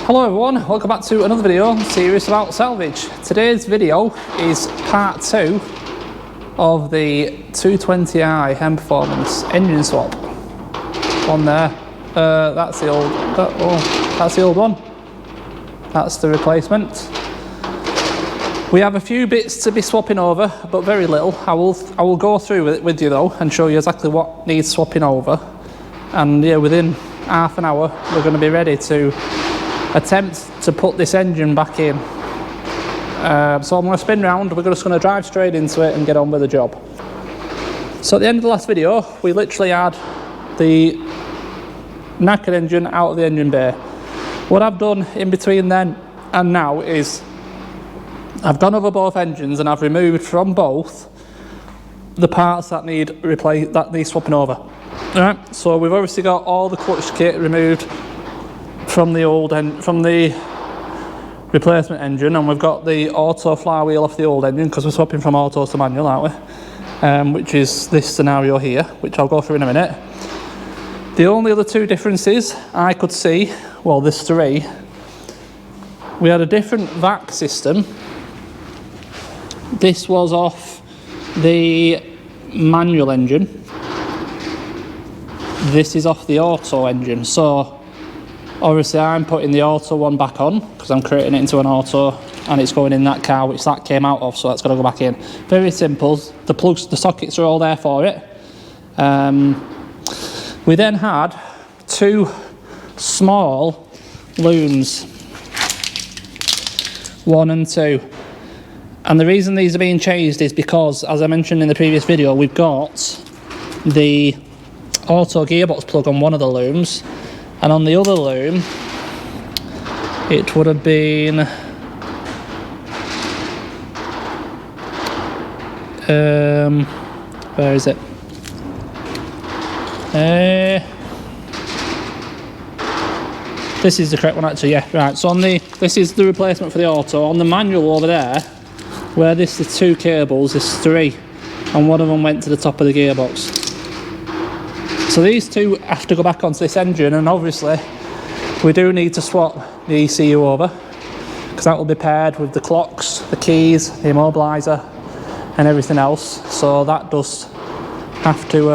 Hello everyone, welcome back to another video series about Salvage. Today's video is part 2 of the 220i M Performance engine swap. One there, that's the old, that's the old one. That's the replacement. We have a few bits to be swapping over, but very little. I will go through it with you though and show you exactly what needs swapping over. And yeah, within half an hour we're going to be ready to attempt to put this engine back in. So I'm going to spin round, we're just going to drive straight into it and get on with the job. So at the end of the last video we literally had the knackered engine out of the engine bay. What I've done in between then and now is I've gone over both engines and I've removed from both the parts that need swapping over. Alright, so we've obviously got all the clutch kit removed from the replacement engine, and we've got the auto flywheel off the old engine because we're swapping from auto to manual, aren't we? Which is this scenario here, which I'll go through in a minute. The only other two differences I could see, well there's three, we had a different vac system. This was off the manual engine. This is off the auto engine, so obviously I'm putting the auto one back on because I'm creating it into an auto and it's going in that car which that came out of, so that's got to go back in. Very simple. The plugs, the sockets are all there for it. We then had two small looms, 1 and 2. And the reason these are being changed is because, as I mentioned in the previous video, we've got the auto gearbox plug on one of the looms, and on the other loom it would have been where is it? This is the correct one actually, yeah, right. So on this is the replacement for the auto. On the manual over there, where this is 2 cables, there's 3, and one of them went to the top of the gearbox. So these two have to go back onto this engine, and obviously we do need to swap the ECU over because that will be paired with the clocks, the keys, the immobiliser and everything else. So that does have to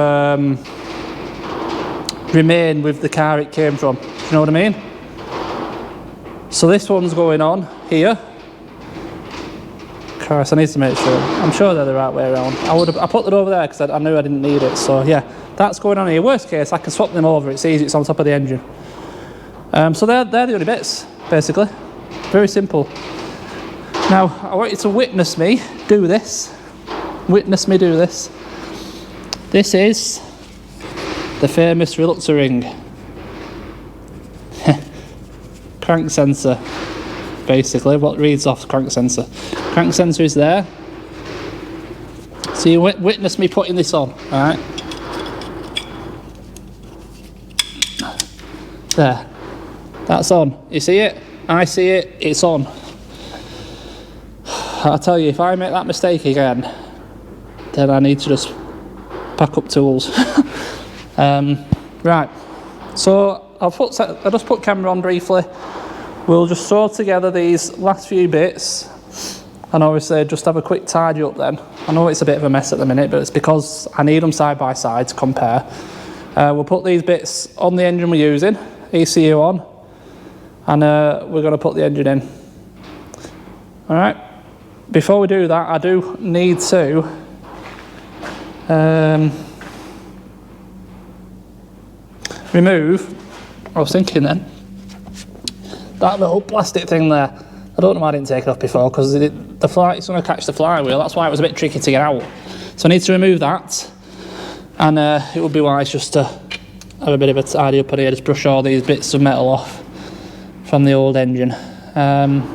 remain with the car it came from. Do you know what I mean? So this one's going on here. Christ, I need to make sure. I'm sure they're the right way around. I put it over there because I knew I didn't need it. So yeah, that's going on here. Worst case, I can swap them over. It's easy. It's on top of the engine. So they're the only bits, basically. Very simple. Now, I want you to witness me do this. Witness me do this. This is the famous reluctor ring. Crank sensor. Basically, what reads off the crank sensor. Crank sensor is there. So you witness me putting this on, alright? There. That's on. You see it? I see it. It's on. I tell you, if I make that mistake again, then I need to just pack up tools. Right. So I'll just put camera on briefly. We'll just throw together these last few bits and obviously just have a quick tidy up then. I know it's a bit of a mess at the minute, but it's because I need them side by side to compare. We'll put these bits on the engine we're using, ECU on, and we're going to put the engine in. Alright, before we do that I do need to remove, I was thinking then, that little plastic thing there. I don't know why I didn't take it off before because it's going to catch the flywheel. That's why it was a bit tricky to get out. So I need to remove that, and it would be wise just to have a bit of a tidy up in here, just brush all these bits of metal off from the old engine. And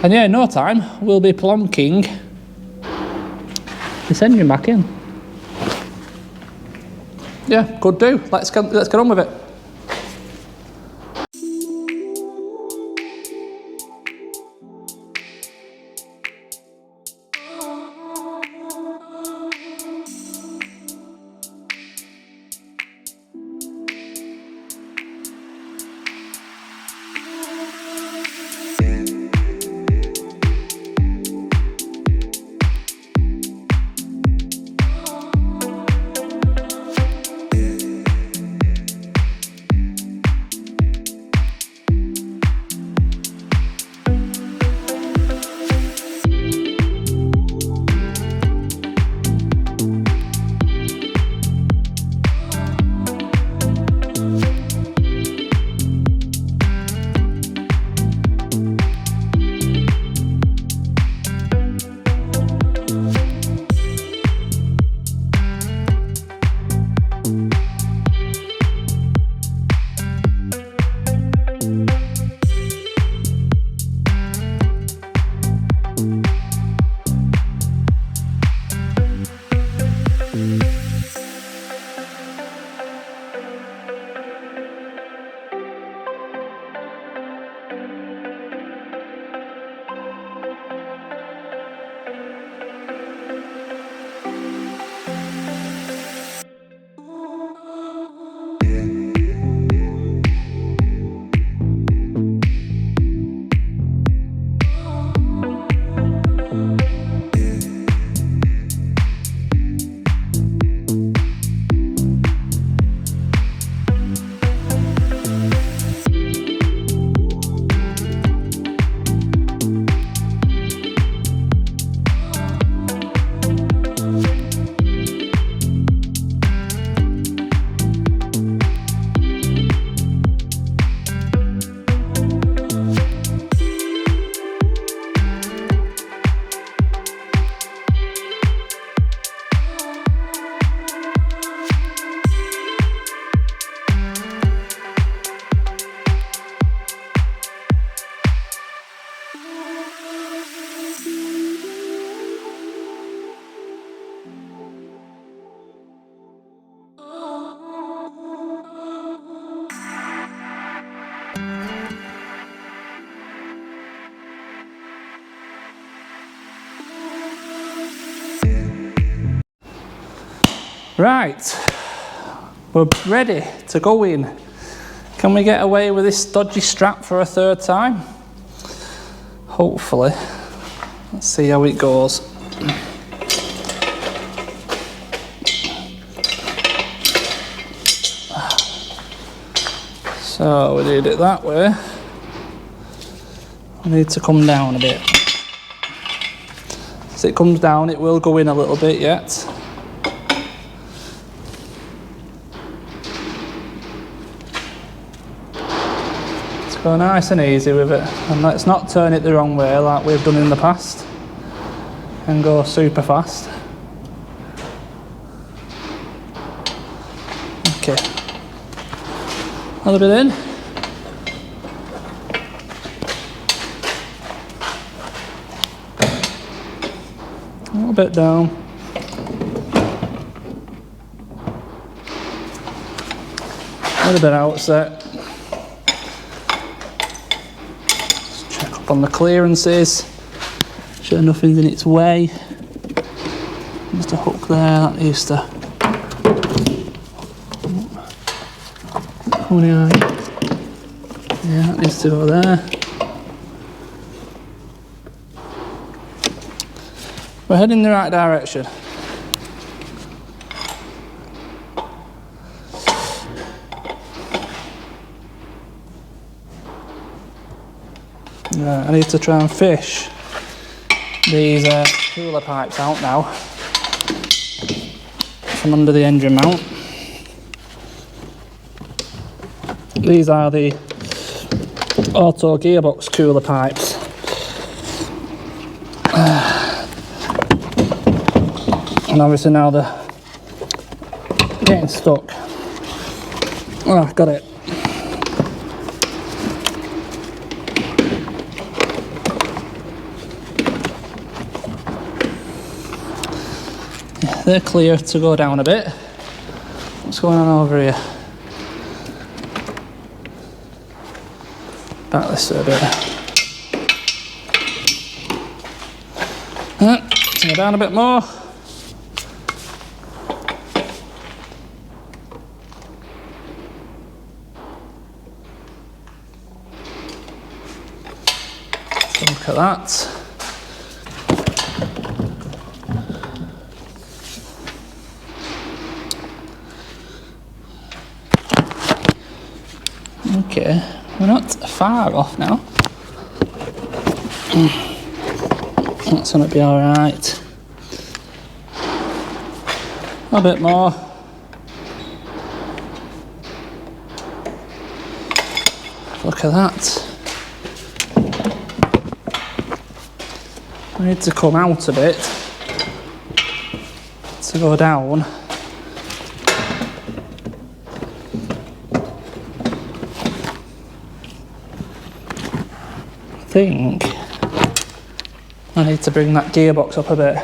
yeah, in no time we'll be plonking this engine back in. Yeah, could do. Let's get on with it. Right, we're ready to go in. Can we get away with this dodgy strap for a third time? Hopefully. Let's see how it goes. So we did it that way. I need to come down a bit. As it comes down, it will go in a little bit yet. Go nice and easy with it, and let's not turn it the wrong way like we've done in the past and go super fast. Okay, a little bit in. A little bit down. A little bit outset. On the clearances, sure nothing's in its way. Just a hook there, that needs to yeah, that needs to go there. We're heading in the right direction. I need to try and fish these cooler pipes out now from under the engine mount. These are the auto gearbox cooler pipes. And obviously now they're getting stuck. Oh, got it. They're clear to go down a bit. What's going on over here? Back this way a bit. Go down a bit more. Look at that. Okay, we're not far off now. That's going to be alright. A bit more. Look at that. I need to come out a bit to go down. I think I need to bring that gearbox up a bit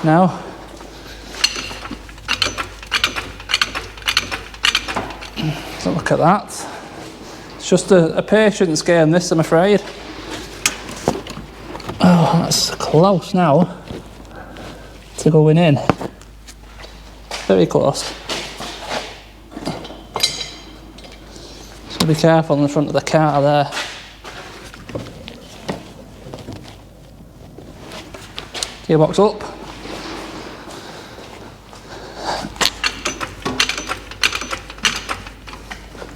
now. So look at that. It's just a patience game, this, I'm afraid. Oh, that's close now to going in. Very close. So be careful in the front of the car there. Gearbox up.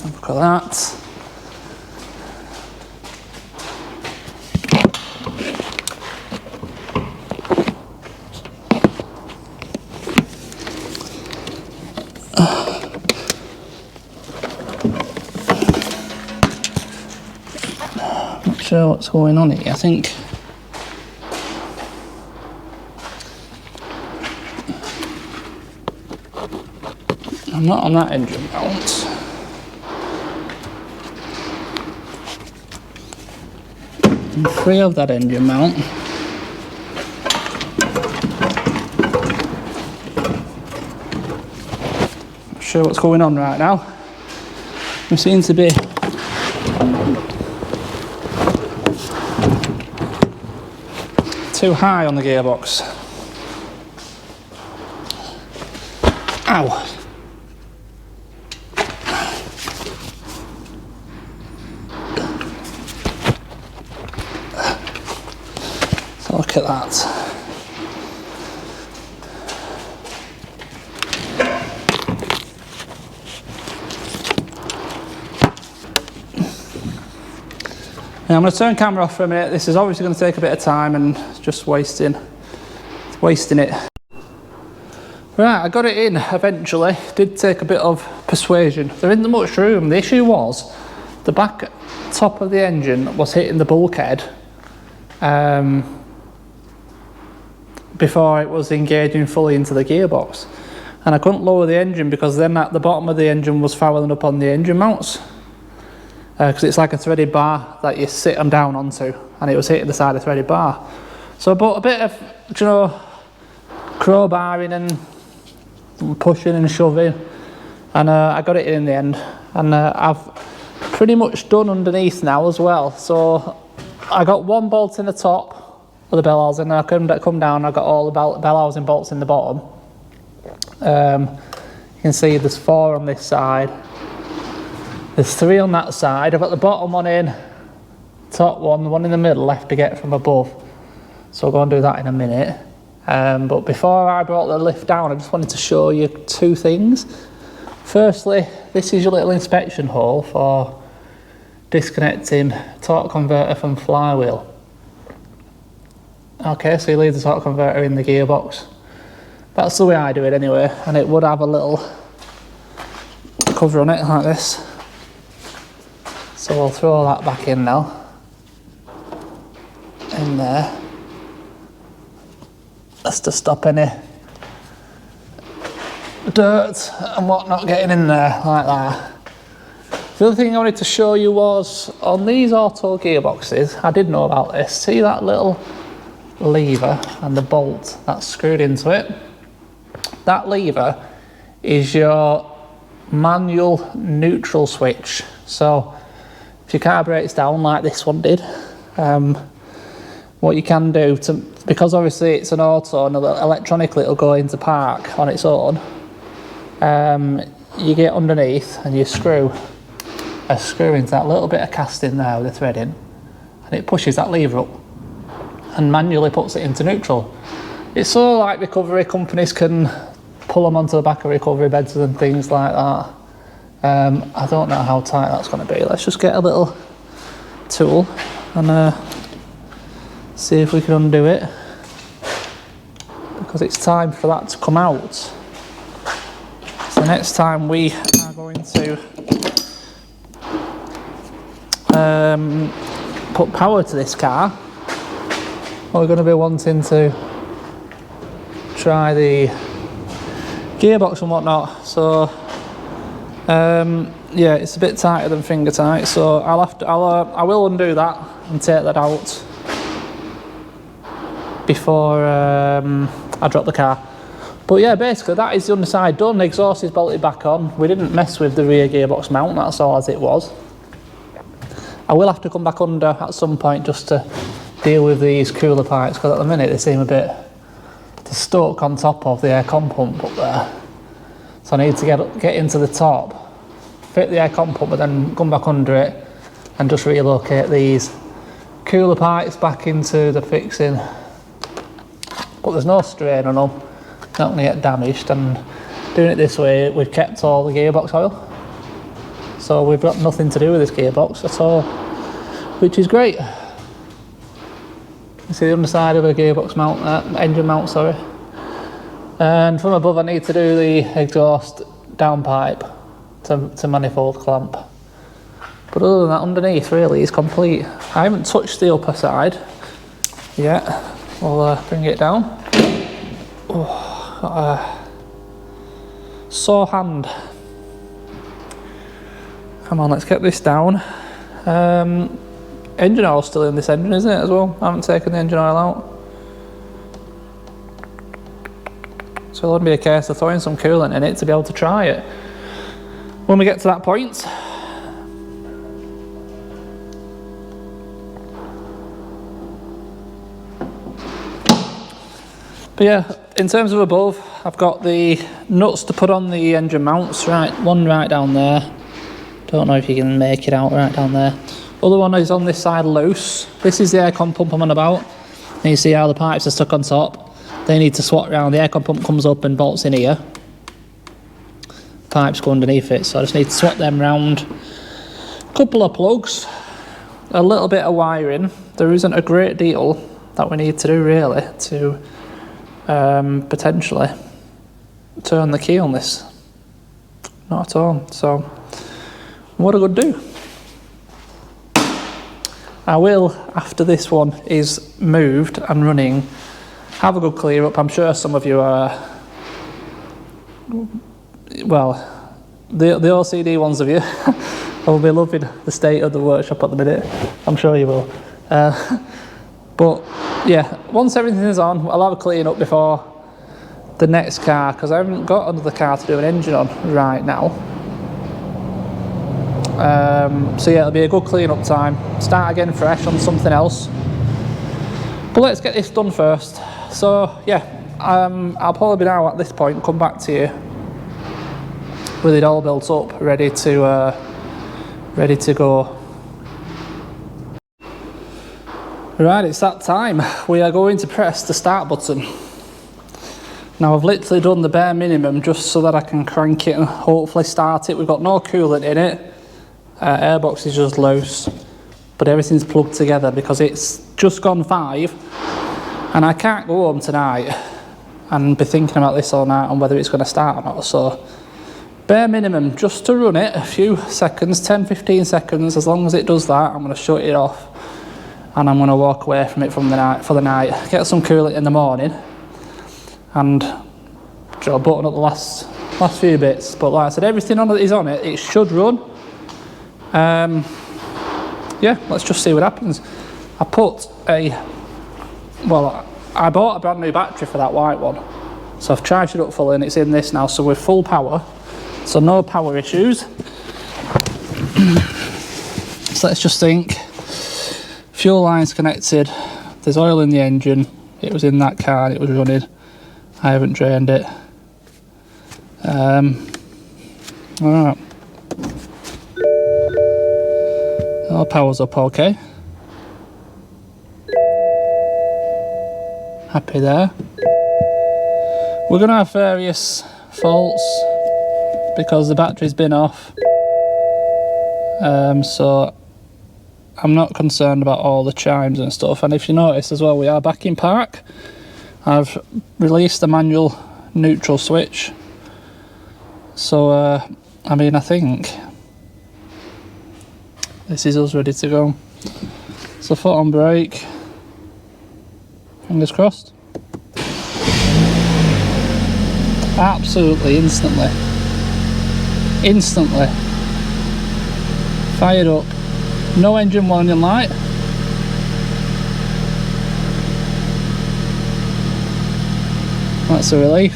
Look at that. Not sure what's going on here, I think. I'm not on that engine mount. I'm free of that engine mount. Not sure what's going on right now. We seem to be too high on the gearbox. Ow. So look at that. Now I'm going to turn camera off for a minute. This is obviously going to take a bit of time and just wasting it. Right, I got it in eventually. Did take a bit of persuasion. There isn't much room. The issue was the back top of the engine was hitting the bulkhead before it was engaging fully into the gearbox, and I couldn't lower the engine because then at the bottom of the engine was fouling up on the engine mounts. Because it's like a threaded bar that you sit them down onto, and it was hitting the side of the threaded bar. So I bought a bit of, you know, crowbarring and pushing and shoving, and I got it in the end. And I've pretty much done underneath now as well. So I got one bolt in the top of the bell housing, and I couldn't come down. I got all the bell housing bolts in the bottom. You can see there's 4 on this side. There's 3 on that side. I've got the bottom one in, top one, the one in the middle left to get from above. So I'll go and do that in a minute. But before I brought the lift down, I just wanted to show you 2 things. Firstly, this is your little inspection hole for disconnecting torque converter from flywheel. Okay, so you leave the torque converter in the gearbox. That's the way I do it anyway, and it would have a little cover on it like this. So we'll throw that back in now, in there. That's to stop any dirt and whatnot getting in there like that. The other thing I wanted to show you was on these auto gearboxes, I did know about this. See that little lever and the bolt that's screwed into it? That lever is your manual neutral switch. So if your car breaks down like this one did, what you can do to, because obviously it's an auto and electronically it'll go into park on its own, you get underneath and you screw a screw into that little bit of casting there with the thread in, and it pushes that lever up and manually puts it into neutral. It's so like recovery companies can pull them onto the back of recovery beds and things like that. I don't know how tight that's going to be. Let's just get a little tool and see if we can undo it, because it's time for that to come out. So next time we are going to put power to this car, we're going to be wanting to try the gearbox and whatnot. So yeah, it's a bit tighter than finger tight, so I will undo that and take that out before I drop the car. But yeah, basically that is the underside done. The exhaust is bolted back on. We didn't mess with the rear gearbox mount, that's all as it was. I will have to come back under at some point just to deal with these cooler pipes, because at the minute they seem a bit stuck on top of the air-con pump up there. So I need to get into the top, fit the air-con pump, but then come back under it and just relocate these cooler pipes back into the fixing. But there's no strain on them, not going to get damaged, and doing it this way we've kept all the gearbox oil. So we've got nothing to do with this gearbox at all, which is great. You see the underside of a gearbox mount, engine mount, sorry. And from above I need to do the exhaust downpipe to manifold clamp. But other than that, underneath really is complete. I haven't touched the upper side yet. We'll bring it down. Oh, got a sore hand. Come on, let's get this down. Engine oil's still in this engine, isn't it, as well? I haven't taken the engine oil out. So it'll only be a case of throwing some coolant in it to be able to try it when we get to that point. But yeah, in terms of above, I've got the nuts to put on the engine mounts, right, one right down there. Don't know if you can make it out right down there. Other one is on this side loose. This is the aircon pump I'm on about. And you see how the pipes are stuck on top. They need to swap round. The aircon pump comes up and bolts in here. Pipes go underneath it, so I just need to swap them round. Couple of plugs, a little bit of wiring. There isn't a great deal that we need to do really to potentially turn the key on this. Not at all. So what I could do, I will, after this one is moved and running, have a good clear up. I'm sure some of you are, well, the OCD ones of you will be loving the state of the workshop at the minute. I'm sure you will. But yeah, once everything is on, I'll have a clean up before the next car, because I haven't got another car to do an engine on right now. So yeah, it'll be a good clean up time. Start again fresh on something else. But let's get this done first. So yeah, I'll probably now at this point come back to you with it all built up, ready to go. Right, it's that time. We are going to press the start button. Now I've literally done the bare minimum just so that I can crank it and hopefully start it. We've got no coolant in it. Airbox is just loose, but everything's plugged together because it's just gone 5 and I can't go home tonight and be thinking about this all night on whether it's going to start or not. So bare minimum just to run it a few seconds, 10-15 seconds. As long as it does that, I'm going to shut it off and I'm going to walk away from it for the night, get some coolant in the morning and button up the last few bits. But like I said, everything on it is on it. It should run. Yeah, let's just see what happens. I bought a brand new battery for that white one, so I've charged it up fully and it's in this now, so we're full power, so no power issues. So let's just think. Fuel line's connected, there's oil in the engine, it was in that car and it was running. I haven't drained it. Alright. All power's up okay. Happy there. We're going to have various faults because the battery's been off. So I'm not concerned about all the chimes and stuff. And if you notice as well, we are back in park. I've released the manual neutral switch. So, I mean, I think this is us ready to go. So foot on brake. Fingers crossed. Absolutely instantly. Instantly. Fired up. No engine warning light. That's a relief.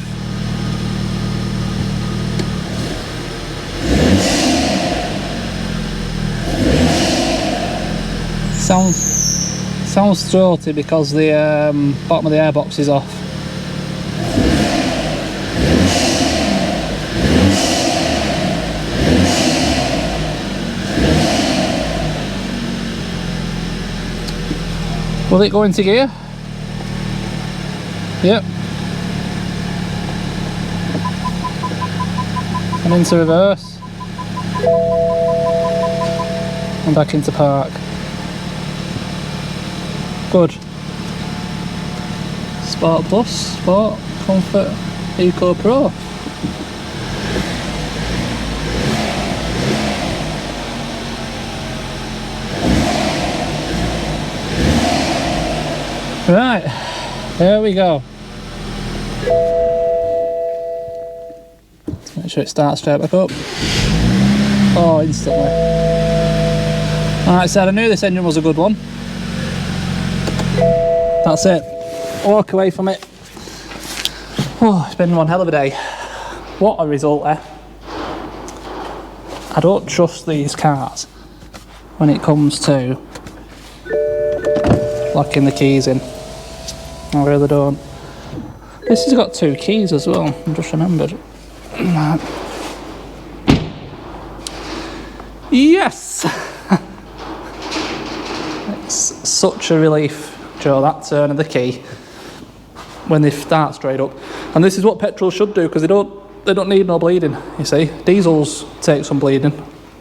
Sounds throaty because the bottom of the airbox is off. Will it go into gear? Yep. And into reverse. And back into park. Good. Sport Plus, Sport, Comfort, Eco Pro. Right, there we go. Let's make sure it starts straight back up. Oh, instantly. Like I said, I knew this engine was a good one. That's it. Walk away from it. Oh, it's been one hell of a day. What a result there. I don't trust these cars when it comes to locking the keys in. I really don't. This has got 2 keys as well, I just remembered. Yes! It's such a relief, Joe, that turn of the key when they start straight up. And this is what petrol should do, because they don't need no bleeding, you see. Diesels take some bleeding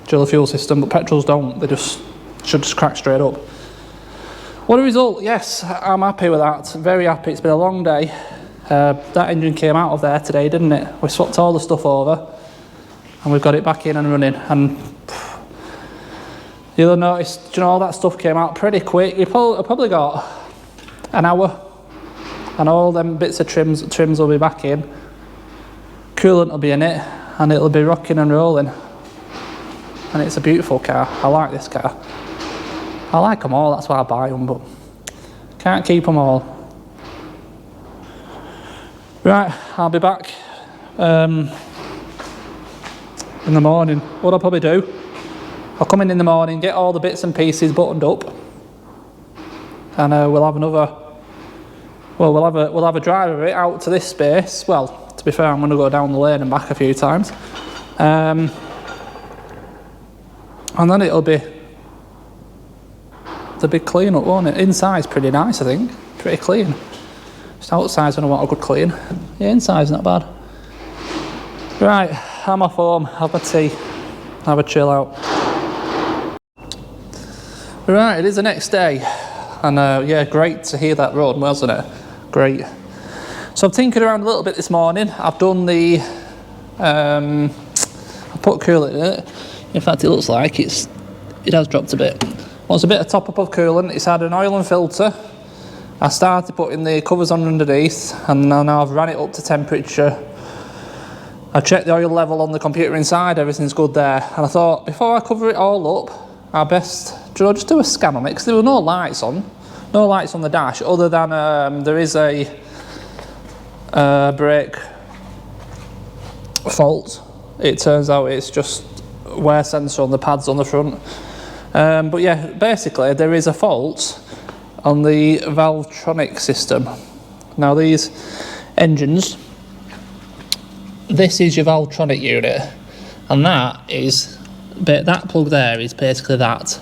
during the fuel system, but petrols don't. They should just crack straight up. What a result. Yes, I'm happy with that. Very happy. It's been a long day. That engine came out of there today, didn't it? We swapped all the stuff over and we've got it back in and running. And you'll notice, you know, all that stuff came out pretty quick. You probably got an hour and all them bits of trims will be back in. Coolant will be in it and it'll be rocking and rolling. And it's a beautiful car. I like this car. I like them all, that's why I buy them, but can't keep them all. Right, I'll be back in the morning. What I'll probably do, I'll come in the morning, get all the bits and pieces buttoned up, and we'll have a drive of it out to this space. Well, to be fair, I'm going to go down the lane and back a few times, and then it'll be the big clean up, won't it? Inside's pretty nice, I think, pretty clean. Just outside's gonna want a good clean. Yeah, inside's not bad. Right, I'm off home, have a tea, have a chill out. Right, it is the next day, and yeah, great to hear that run, wasn't it? Great. So I've tinkered around a little bit this morning. I've done the, I put coolant in it. In fact, it looks like it has dropped a bit. Wants a bit of top up of coolant. It's had an oil and filter. I started putting the covers on underneath, and now I've ran it up to temperature. I checked the oil level on the computer inside, everything's good there. And I thought, before I cover it all up, I best, just do a scan on it, because there were no lights on the dash, other than there is a brake fault. It turns out it's just wear sensor on the pads on the front. But yeah, basically there is a fault on the valvetronic system. Now these engines, this is your valvetronic unit, and that plug there is basically that.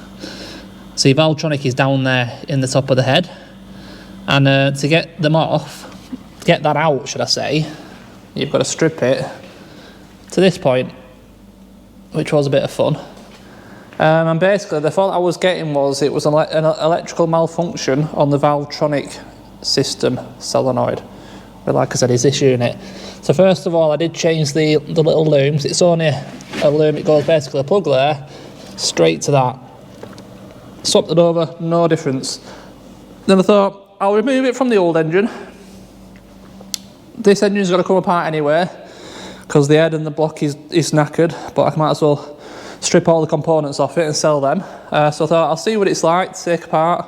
So your valvetronic is down there in the top of the head, and to get them off, get that out should I say, you've got to strip it to this point, which was a bit of fun. And basically the fault I was getting was an electrical malfunction on the valvetronic system solenoid, but like I said, is this unit. So first of all, I did change the little looms. It's only a loom, it goes basically a plug there straight to that. Swapped it over, no difference. Then I thought I'll remove it from the old engine. This engine's got to come apart anyway because the head and the block is knackered, but I might as well strip all the components off it and sell them. So I thought I'll see what it's like to take apart.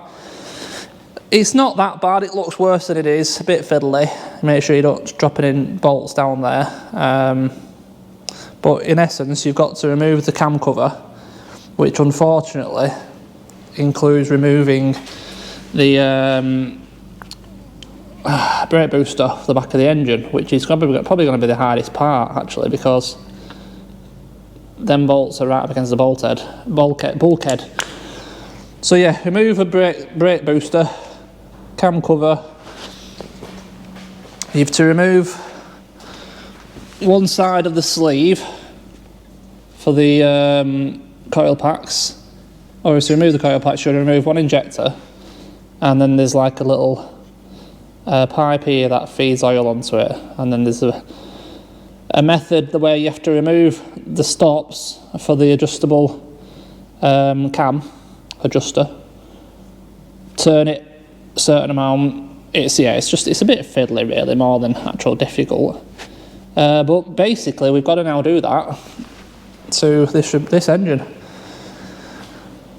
It's not that bad, it looks worse than it is, a bit fiddly. Make sure you don't drop it in bolts down there. But in essence, you've got to remove the cam cover, which unfortunately includes removing the brake booster off the back of the engine, which is probably going to be the hardest part actually, because them bolts are right up against the bulkhead. So yeah, remove a brake booster, cam cover. You have to remove one side of the sleeve for the coil packs, or if you remove the coil packs, you'll remove one injector, and then there's like a little pipe here that feeds oil onto it, and then there's a method the way you have to remove the stops for the adjustable cam adjuster, turn it a certain amount. It's a bit fiddly really, more than actual difficult, but basically we've got to now do that to this engine.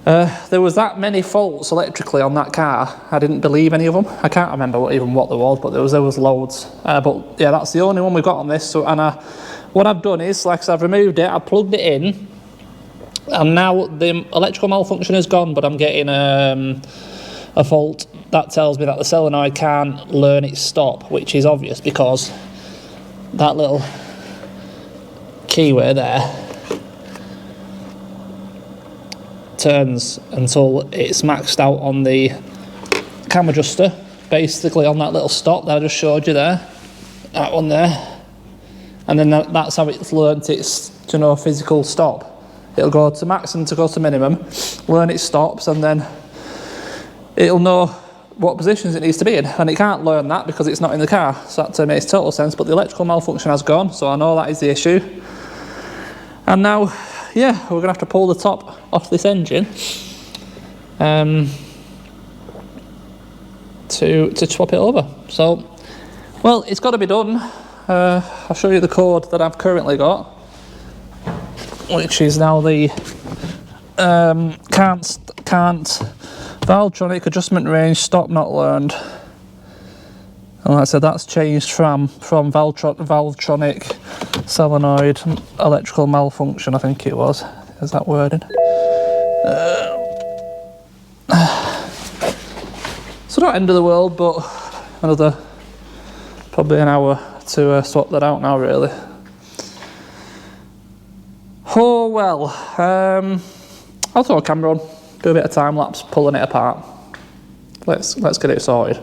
There was that many faults electrically on that car. I didn't believe any of them. I can't remember what there was, but there was loads. But yeah, that's the only one we got on this. So, what I've done is, like I said, I've removed it, I've plugged it in, and now the electrical malfunction is gone, but I'm getting a fault that tells me that the solenoid can't learn its stop, which is obvious because that little keyway there turns until it's maxed out on the cam adjuster, basically on that little stop that I just showed you there, that one there, and then that's how it's learnt its physical stop. It'll go to maximum to go to minimum, learn its stops, and then it'll know what positions it needs to be in, and it can't learn that because it's not in the car, so that makes total sense. But the electrical malfunction has gone, so I know that is the issue. And now, yeah, we're going to have to pull the top off this engine to swap it over. So, well, it's got to be done. I'll show you the code that I've currently got, which is now the can't valvetronic adjustment range stop not learned. And like I said, that's changed from valvetronic solenoid electrical malfunction, I think it was. Is that wording? So not end of the world, but another probably an hour to swap that out now, really. Oh well, I'll throw a camera on, do a bit of time lapse pulling it apart. Let's get it sorted.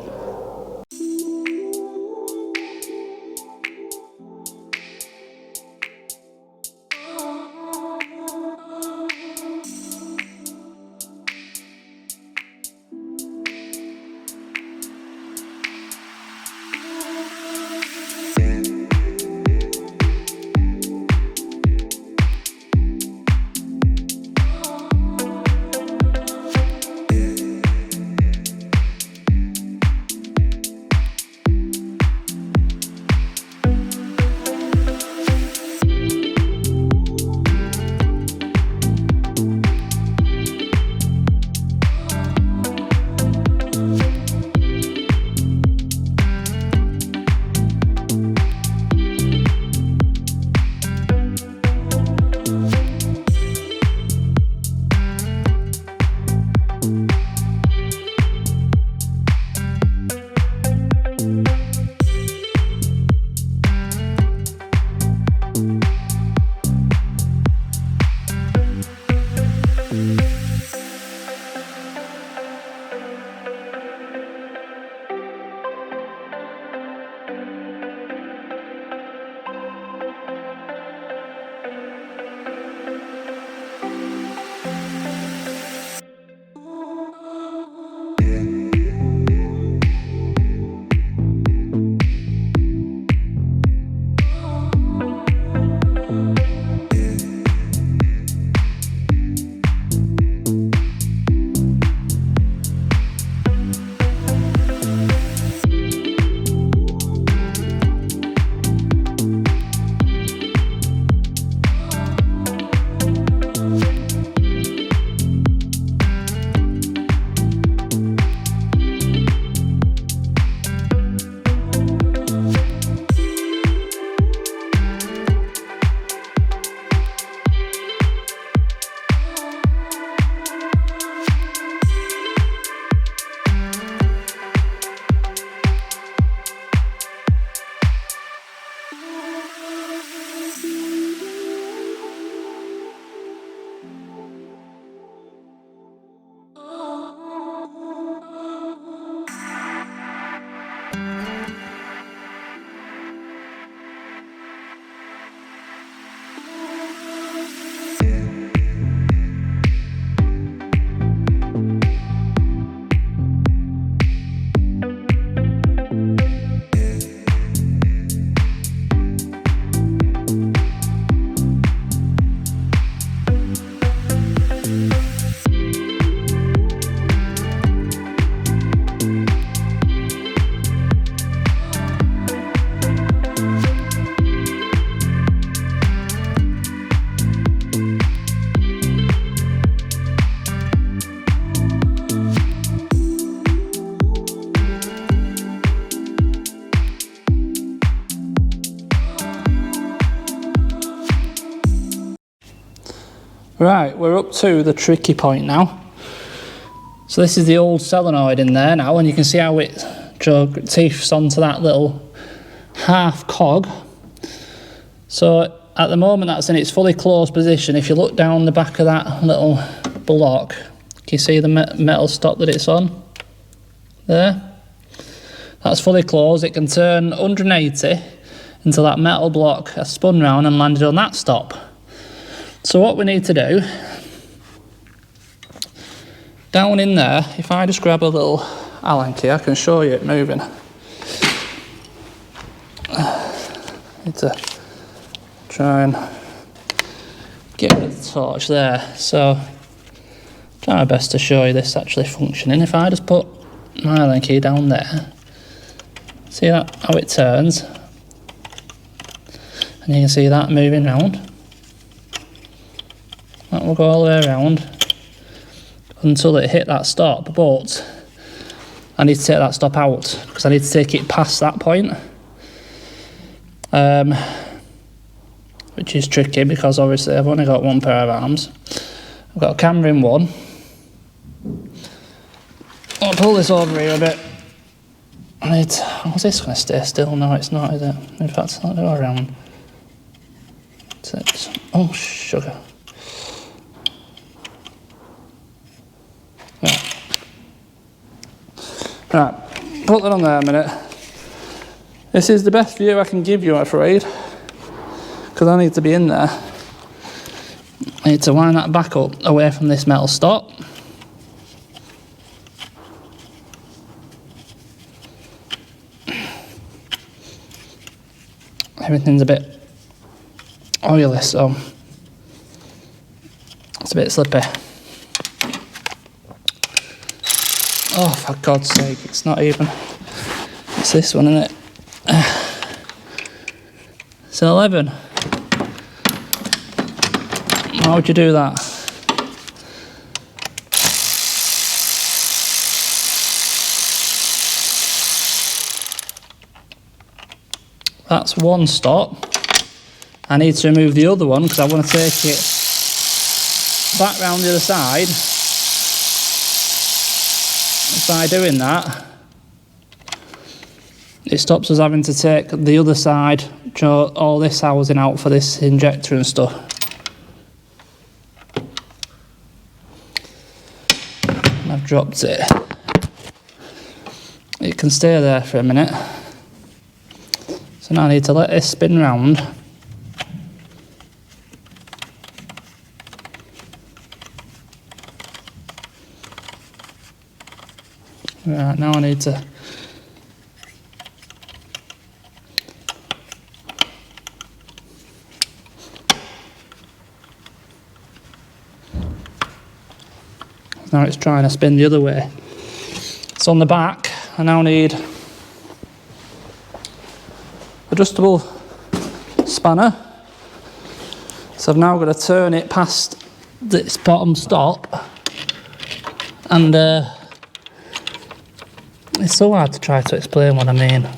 Right, we're up to the tricky point now. So this is the old solenoid in there now, and you can see how it drove teeths onto that little half cog. So at the moment that's in its fully closed position. If you look down the back of that little block, can you see the metal stop that it's on? There. That's fully closed. It can turn 180 until that metal block has spun round and landed on that stop. So what we need to do, down in there, if I just grab a little Allen key, I can show you it moving. Need to try and get rid of the torch there. So try my best to show you this actually functioning. If I just put my Allen key down there, see that how it turns, and you can see that moving round. That will go all the way around until it hit that stop, but I need to take that stop out because I need to take it past that point, which is tricky because obviously I've only got one pair of arms. I've got a camera in one. I'll pull this over here a bit. Was this going to stay still? No, it's not, is it? In fact, I'll go around. Oh, sugar. Right, put that on there a minute. This is the best view I can give you, I'm afraid, because I need to be in there. I need to wind that back up away from this metal stop. Everything's a bit oily, so it's a bit slippy. Oh, for God's sake, it's not even. It's this one, isn't it? It's 11. How would you do that? That's one stop. I need to remove the other one because I want to take it back round the other side. By doing that, it stops us having to take the other side, all this housing out for this injector and stuff. And I've dropped it. It can stay there for a minute. So now I need to let this spin round. Right, now I need to now it's trying to spin the other way. It's on the back. I now need adjustable spanner. So I've now got to turn it past this bottom stop, and it's so hard to try to explain what I mean.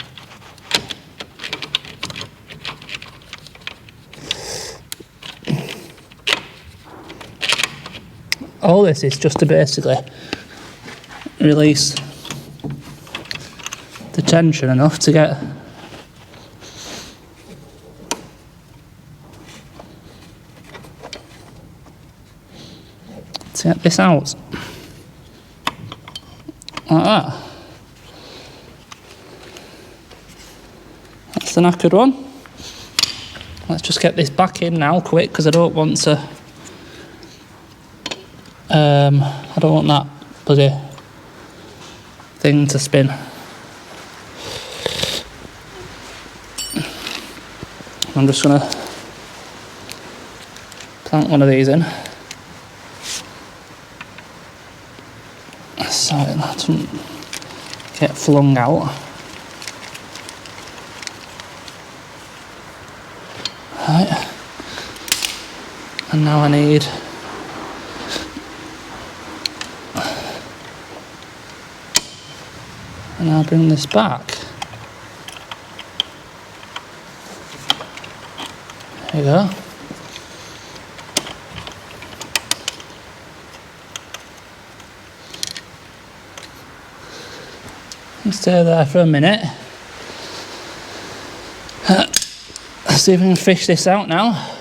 All this is just to basically release the tension enough to get this out. Like that. That's the knackered one. Let's just get this back in now quick because I don't want to I don't want that bloody thing to spin. I'm just going to plant one of these in so it doesn't get flung out. Right. And now I need and I'll bring this back. There you go. Stay there for a minute. Let's see if we can fish this out now.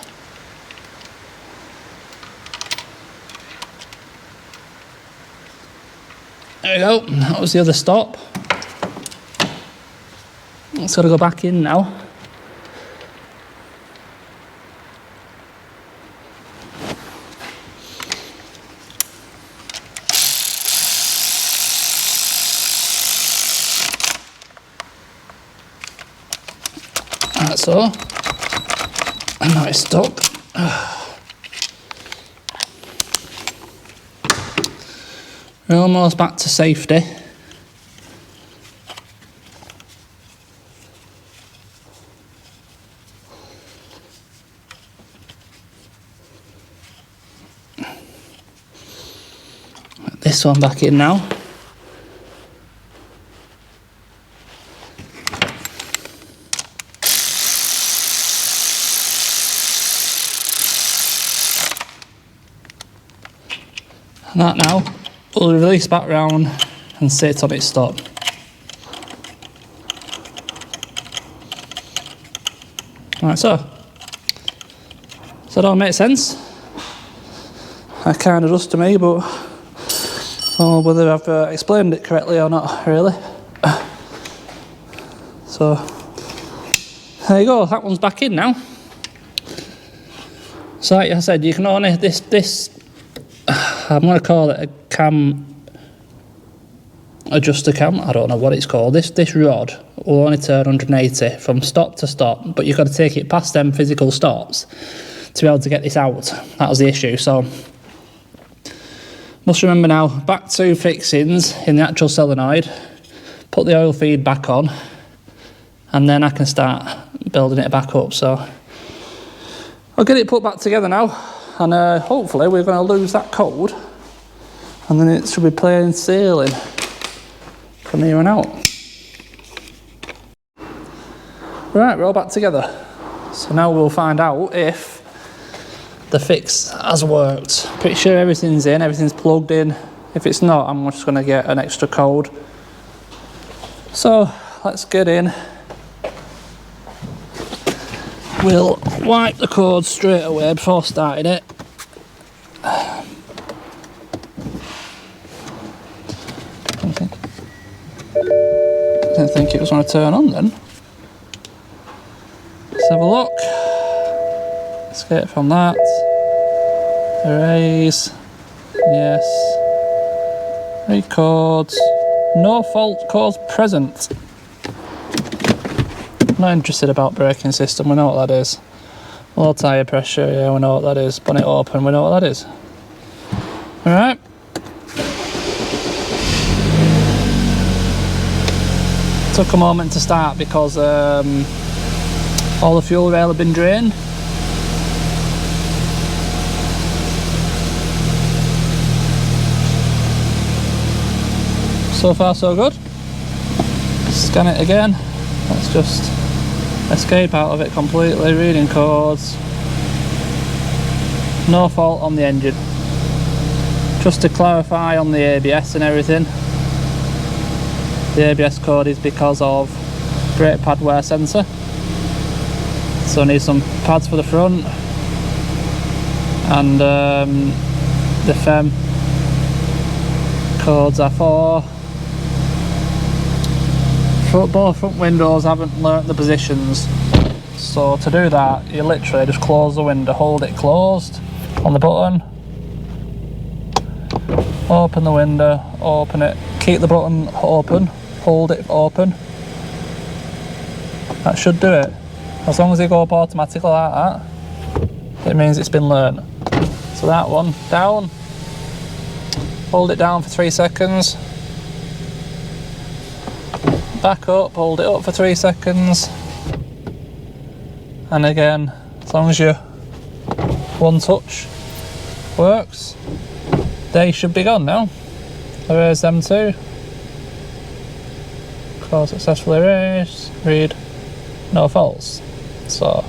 There we go, that was the other stop. It's got to go back in now. Like so. And now it's stuck. We're almost back to safety. Put this one back in now. And that now will release back round and sit on its stop. Like so. Does that all make sense? That kind of does to me, but whether I've explained it correctly or not, really. So there you go. That one's back in now. So like I said, you can only this. I'm going to call it a cam adjuster cam. I don't know what it's called. This rod will only turn 180 from stop to stop, but you've got to take it past them physical stops to be able to get this out. That was the issue. So must remember now, back two fixings in the actual solenoid, put the oil feed back on, and then I can start building it back up. So I'll get it put back together now. And hopefully we're going to lose that code, and then it should be plain sailing from here on out. Right, we're all back together. So now we'll find out if the fix has worked. Pretty sure everything's in, everything's plugged in. If it's not, I'm just going to get an extra code. So let's get in. We'll wipe the cord straight away before starting it. I didn't think it was going to turn on then. Let's have a look. Escape from that. Erase. Yes. Records. No fault cause present. Not interested about braking system, we know what that is. Low tyre pressure, yeah, we know what that is. Bonnet open, we know what that is. Alright. Took a moment to start because all the fuel rail had been drained. So far so good. Scan it again. Let's just escape out of it completely, reading codes. No fault on the engine. Just to clarify on the ABS and everything, the ABS code is because of brake pad wear sensor. So I need some pads for the front, and the FEM codes are for both front windows. Haven't learnt the positions, so to do that you literally just close the window, hold it closed on the button, open the window, open it, keep the button open, hold it open. That should do it. As long as they go up automatically like that, it means it's been learnt. So that one down, hold it down for 3 seconds, back up, hold it up for 3 seconds, and again, as long as your one touch works, they should be gone now. Erase them two. Code successfully erased. Read no faults. So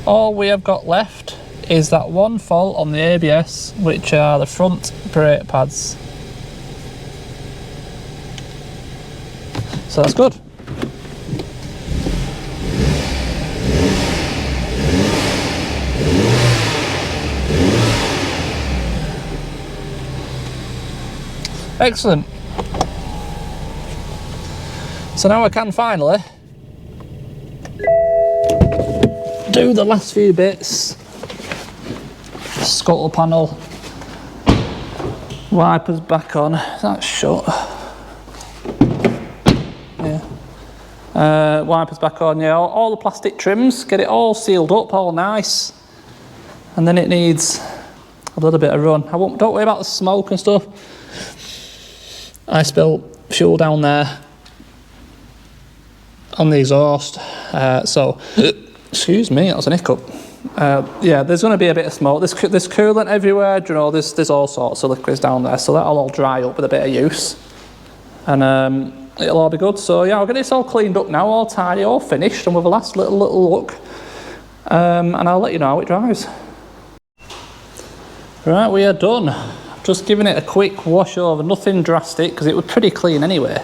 all we have got left is that one fault on the ABS, which are the front brake pads. So that's good. Excellent. So now I can finally do the last few bits. Scuttle panel, wipers back on, that's shut. Yeah. Wipers back on, yeah, all the plastic trims, get it all sealed up, all nice. And then it needs a little bit of run. Don't worry about the smoke and stuff. I spilled fuel down there on the exhaust, so excuse me, that was an hiccup. Yeah, there's going to be a bit of smoke. There's coolant everywhere, you know, there's all sorts of liquids down there, so that'll all dry up with a bit of use, and it'll all be good. So yeah, I'll get this all cleaned up now, all tidy, all finished, and with a last little look, and I'll let you know how it drives. Right, we are done. Just giving it a quick wash over, nothing drastic, because it was pretty clean anyway.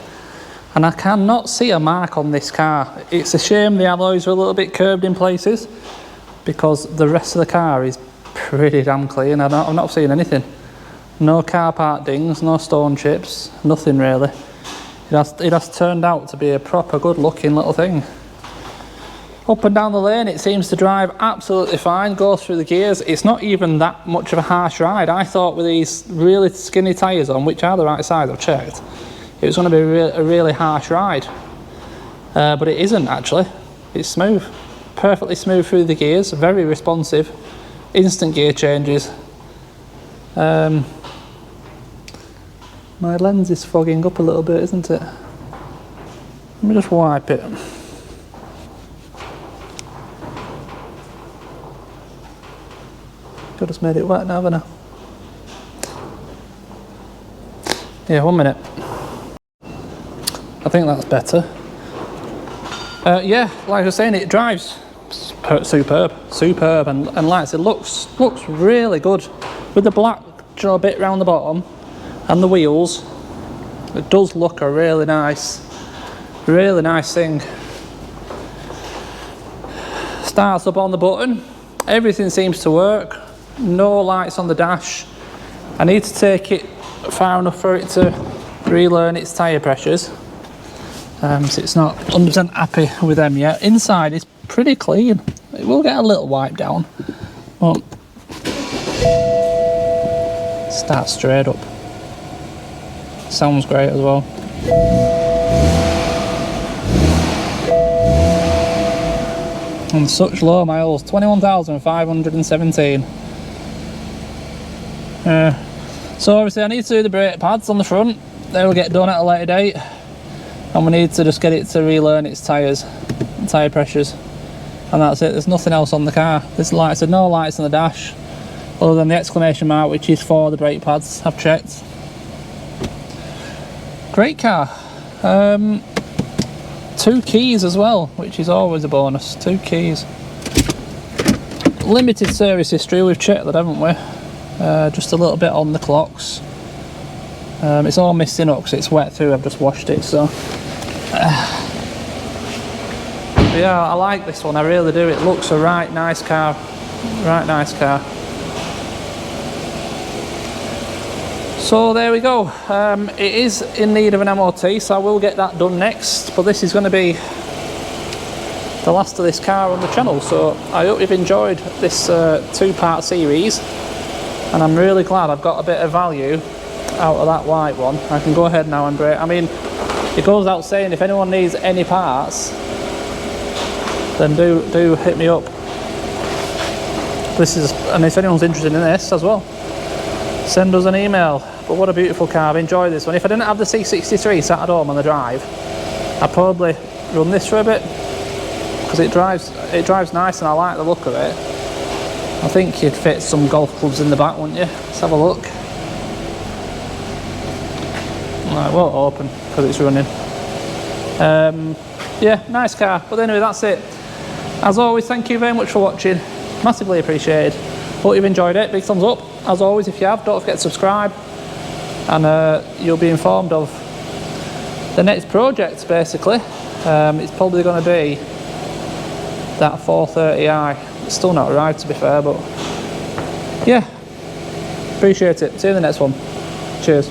And I cannot see a mark on this car. It's a shame the alloys are a little bit curved in places, because the rest of the car is pretty damn clean. I'm not seeing anything. No car part dings, no stone chips, nothing really. It has turned out to be a proper good looking little thing. Up and down the lane it seems to drive absolutely fine, goes through the gears. It's not even that much of a harsh ride. I thought with these really skinny tyres on, which are the right size, I've checked, it was going to be a really harsh ride. But it isn't actually. It's smooth. Perfectly smooth through the gears, very responsive, instant gear changes. My lens is fogging up a little bit, isn't it? Let me just wipe it. I just made it wet now, haven't I? Yeah, 1 minute. I think that's better. Yeah, like I was saying, it drives superb, and like I said, looks really good with the black bit round the bottom and the wheels. It does look a really nice thing. Starts up on the button, everything seems to work. No lights on the dash. I need to take it far enough for it to relearn its tyre pressures. So it's not 100% happy with them yet. Inside is pretty clean. It will get a little wipe down. But start straight up. Sounds great as well. And such low miles, 21,517. So obviously I need to do the brake pads on the front. They will get done at a later date. And we need to just get it to relearn its tyres, tyre pressures. And that's it, there's nothing else on the car. There's, like I said, no lights on the dash, other than the exclamation mark, which is for the brake pads, I've checked. Great car. 2 keys as well, which is always a bonus, 2 keys. Limited service history, we've checked that, haven't we? Just a little bit on the clocks. It's all missing up because it's wet through, I've just washed it, so. Yeah, I like this one, I really do. It looks a right nice car. Right nice car. So there we go. It is in need of an MOT, so I will get that done next. But this is going to be the last of this car on the channel. So I hope you've enjoyed this 2-part series. And I'm really glad I've got a bit of value out of that white one. I can go ahead now and break. I mean, it goes without saying, if anyone needs any parts, then do hit me up. And if anyone's interested in this as well, send us an email. But what a beautiful car, I've enjoyed this one. If I didn't have the C63 sat at home on the drive, I'd probably run this for a bit, because it drives nice and I like the look of it. I think you'd fit some golf clubs in the back, wouldn't you? Let's have a look. Right, it won't open because it's running. Yeah, nice car. But anyway, that's it. As always, thank you very much for watching. Massively appreciated. Hope you've enjoyed it. Big thumbs up. As always, if you have, don't forget to subscribe. And you'll be informed of The next project, basically, it's probably going to be that 430i. It's still not arrived, to be fair, but yeah, appreciate it. See you in the next one. Cheers.